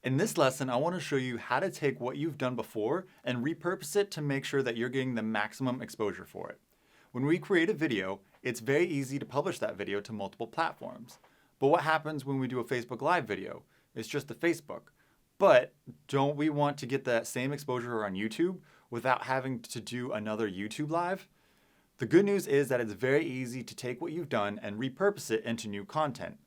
In this lesson, I want to show you how to take what you've done before and repurpose it to make sure that you're getting the maximum exposure for it. When we create a video, it's very easy to publish that video to multiple platforms. But what happens when we do a Facebook Live video? It's just a Facebook. But don't we want to get that same exposure on YouTube without having to do another YouTube Live? The good news is that it's very easy to take what you've done and repurpose it into new content.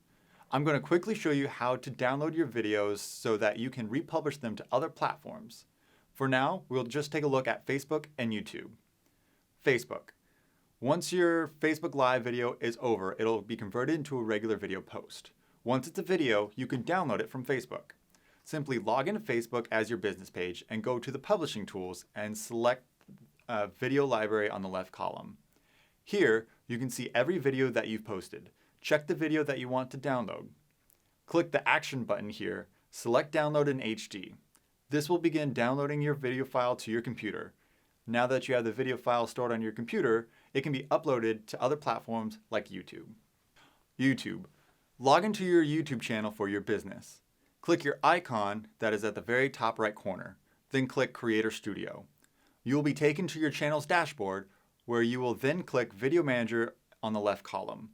I'm going to quickly show you how to download your videos so that you can republish them to other platforms. For now, we'll just take a look at Facebook and YouTube. Facebook. Once your Facebook Live video is over, it'll be converted into a regular video post. Once it's a video, you can download it from Facebook. Simply log into Facebook as your business page and go to the publishing tools and select Video Library on the left column. Here, you can see every video that you've posted. Check the video that you want to download. Click the Action button here, select Download in HD. This will begin downloading your video file to your computer. Now that you have the video file stored on your computer, it can be uploaded to other platforms like YouTube. YouTube. Log into your YouTube channel for your business. Click your icon that is at the very top right corner, then click Creator Studio. You will be taken to your channel's dashboard, where you will then click Video Manager on the left column.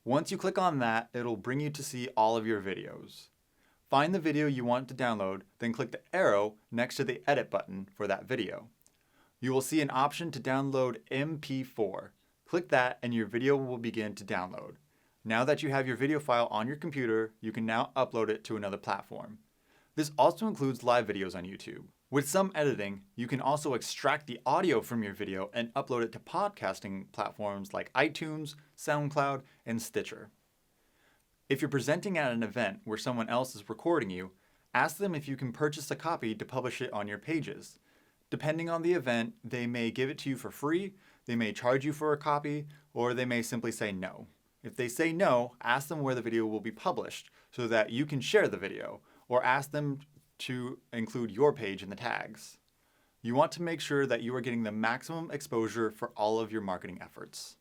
Once you click on that, it'll bring you to see all of your videos. Find the video you want to download, then click the arrow next to the Edit button for that video. You will see an option to download MP4. Click that and your video will begin to download. Now that you have your video file on your computer, you can now upload it to another platform. This also includes live videos on YouTube. With some editing, you can also extract the audio from your video and upload it to podcasting platforms like iTunes, SoundCloud, and Stitcher. If you're presenting at an event where someone else is recording you, ask them if you can purchase a copy to publish it on your pages. Depending on the event, they may give it to you for free, they may charge you for a copy, or they may simply say no. If they say no, ask them where the video will be published so that you can share the video, or ask them to include your page in the tags. You want to make sure that you are getting the maximum exposure for all of your marketing efforts.